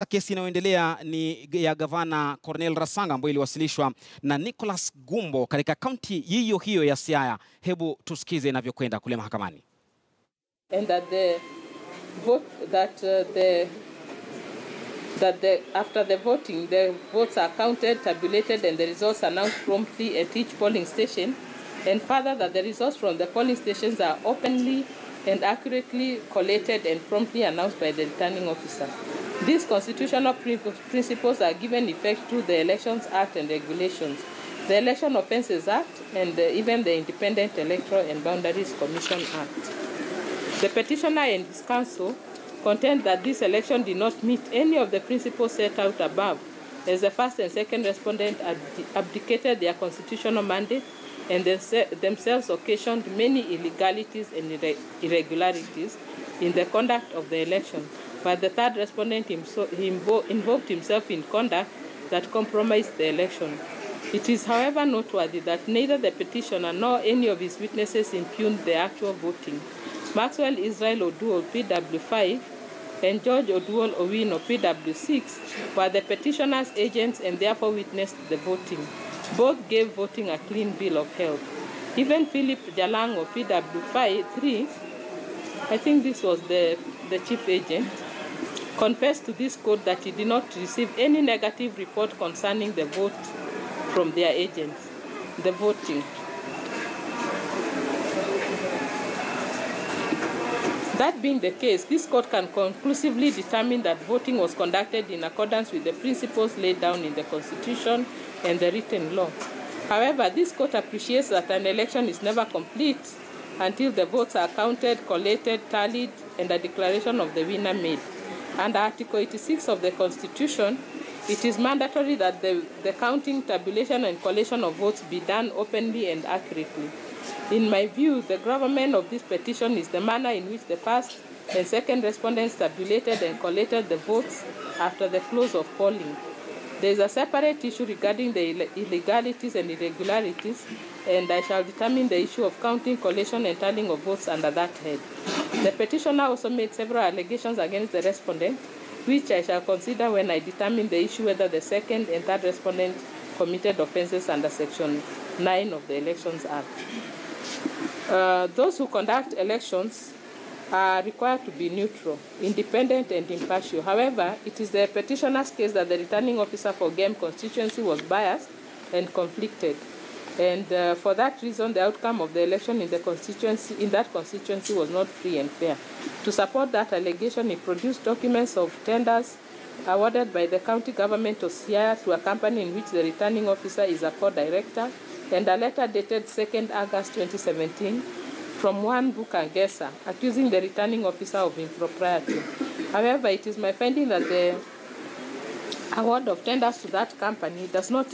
Kesi inayoendelea ni ya Gavana Cornel Rasanga ambayo iliwasilishwa na Nicholas Gumbo katika kaunti hiyo hiyo ya Siaya. Hebu tusikize inavyokwenda kule mahakamani. And that the vote after the voting, the votes are counted, tabulated, and the results announced promptly at each polling station. And further, that the results from the polling stations are openly and accurately collated and promptly announced by the returning officer. These constitutional principles are given effect through the Elections Act and regulations, the Election Offences Act, and even the Independent Electoral and Boundaries Commission Act. The petitioner and his counsel contend that this election did not meet any of the principles set out above, as the first and second respondent abdicated their constitutional mandate and themselves occasioned many illegalities and irregularities in the conduct of the election, while the third respondent involved himself in conduct that compromised the election. It is, however, noteworthy that neither the petitioner nor any of his witnesses impugned the actual voting. Maxwell Israel Oduol, PW5, and George Oduol Owino, PW6, were the petitioner's agents and therefore witnessed the voting. Both gave voting a clean bill of health. Even Philip Jalango, PW3, I think this was the chief agent, confessed to this court that he did not receive any negative report concerning the vote from their agents, the voting. That being the case, this court can conclusively determine that voting was conducted in accordance with the principles laid down in the Constitution and the written law. However, this court appreciates that an election is never complete until the votes are counted, collated, tallied, and a declaration of the winner made. Under Article 86 of the Constitution, it is mandatory that the counting, tabulation, and collation of votes be done openly and accurately. In my view, the gravamen of this petition is the manner in which the first and second respondents tabulated and collated the votes after the close of polling. There is a separate issue regarding the illegalities and irregularities, and I shall determine the issue of counting, collation, and tallying of votes under that head. The petitioner also made several allegations against the respondent, which I shall consider when I determine the issue whether the second and third respondent committed offences under Section 9 of the Elections Act. Those who conduct elections are required to be neutral, independent, and impartial. However, it is the petitioner's case that the returning officer for Game constituency was biased and conflicted. And for that reason, the outcome of the election in that constituency was not free and fair. To support that allegation, he produced documents of tenders awarded by the county government of Siaya to a company in which the returning officer is a co-director, and a letter dated 2nd August 2017 from one Bukangesa accusing the returning officer of impropriety. However, it is my finding that the award of tenders to that company does not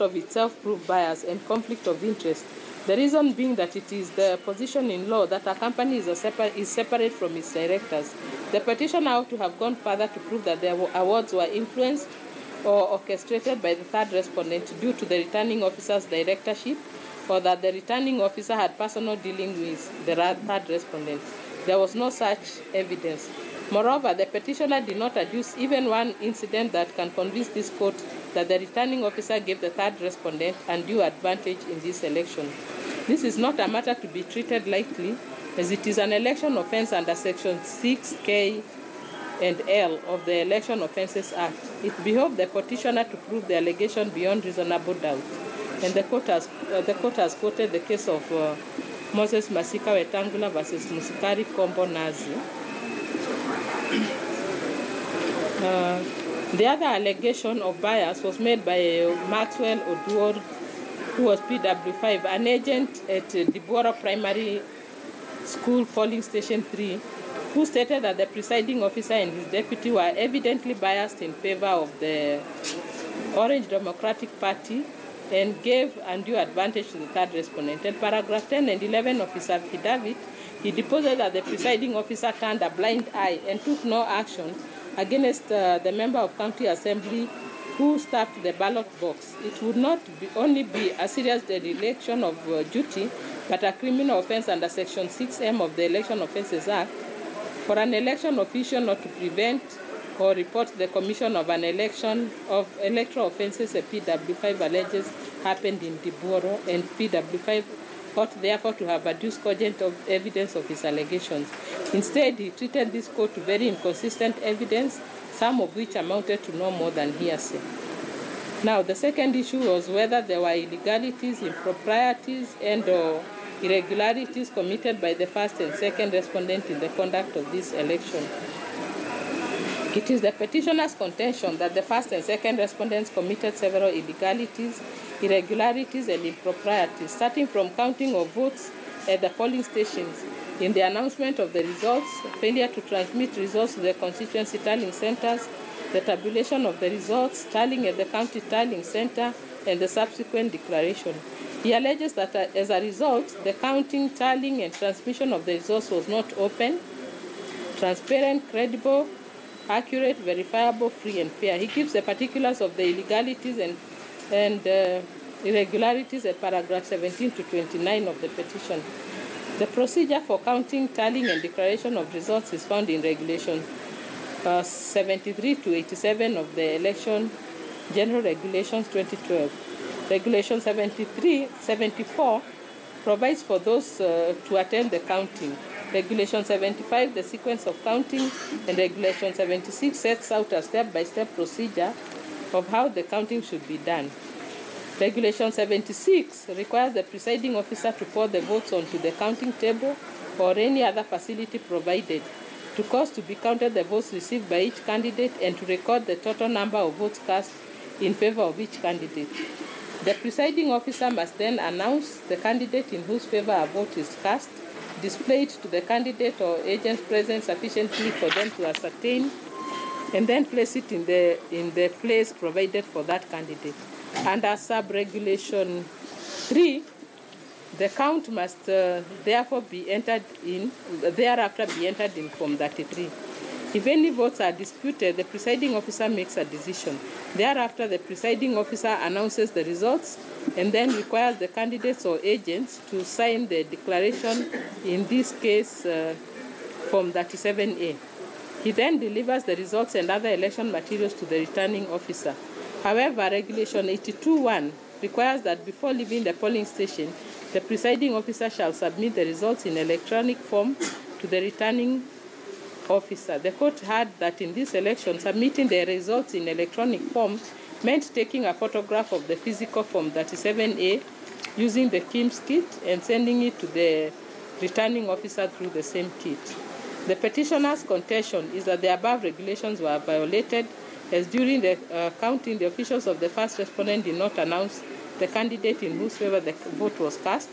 of itself prove bias and conflict of interest. The reason being that it is the position in law that a company is separate from its directors. The petitioner ought to have gone further to prove that the awards were influenced or orchestrated by the third respondent due to the returning officer's directorship, or that the returning officer had personal dealing with the third respondent. There was no such evidence. Moreover, the petitioner did not adduce even one incident that can convince this court that the returning officer gave the third respondent undue advantage in this election. This is not a matter to be treated lightly, as it is an election offence under Section 6K and L of the Election Offences Act. It behoved the petitioner to prove the allegation beyond reasonable doubt. And the court has quoted the case of Moses Masika Wetangula versus Musikari Kombo Nazi. The other allegation of bias was made by Maxwell Oduor, who was PW5, an agent at Dibora Primary School Polling Station 3, who stated that the presiding officer and his deputy were evidently biased in favor of the Orange Democratic Party and gave undue advantage to the third respondent. In paragraph 10 and 11 of his affidavit, he deposed that the presiding officer turned a blind eye and took no action against the member of county assembly who stuffed the ballot box. It would not only be a serious dereliction of duty, but a criminal offence under Section 6M of the Election Offences Act for an election official not to prevent or report the commission of an election of electoral offences a PW5 alleges happened in Diboro, and PW5 ought therefore to have adduced cogent of evidence of his allegations. Instead, he treated this court to very inconsistent evidence, some of which amounted to no more than hearsay. Now, the second issue was whether there were illegalities, improprieties, and/or irregularities committed by the first and second respondent in the conduct of this election. It is the petitioner's contention that the first and second respondents committed several illegalities, irregularities, and improprieties, starting from counting of votes at the polling stations, in the announcement of the results, failure to transmit results to the constituency tallying centers, the tabulation of the results, tallying at the county tallying center, and the subsequent declaration. He alleges that as a result, the counting, tallying, and transmission of the results was not open, transparent, credible, accurate, verifiable, free, and fair. He gives the particulars of the illegalities and irregularities at paragraph 17 to 29 of the petition. The procedure for counting, tallying, and declaration of results is found in Regulation 73 to 87 of the Election General Regulations 2012. Regulation 74 provides for those to attend the counting. Regulation 75, the sequence of counting, and Regulation 76 sets out a step-by-step procedure of how the counting should be done. Regulation 76 requires the presiding officer to pour the votes onto the counting table or any other facility provided, to cause to be counted the votes received by each candidate, and to record the total number of votes cast in favor of each candidate. The presiding officer must then announce the candidate in whose favor a vote is cast, display it to the candidate or agents present sufficiently for them to ascertain, and then place it in the place provided for that candidate. Under sub-regulation 3, the count must thereafter be entered in Form 33. If any votes are disputed, the presiding officer makes a decision. Thereafter, the presiding officer announces the results and then requires the candidates or agents to sign the declaration, in this case, Form 37A. He then delivers the results and other election materials to the returning officer. However, Regulation 82(1) requires that before leaving the polling station, the presiding officer shall submit the results in electronic form to the returning officer. The court heard that in this election, submitting the results in electronic form meant taking a photograph of the physical Form 37A using the KIMS kit and sending it to the returning officer through the same kit. The petitioner's contention is that the above regulations were violated, as during the counting, the officials of the first respondent did not announce the candidate in whose favor the vote was cast,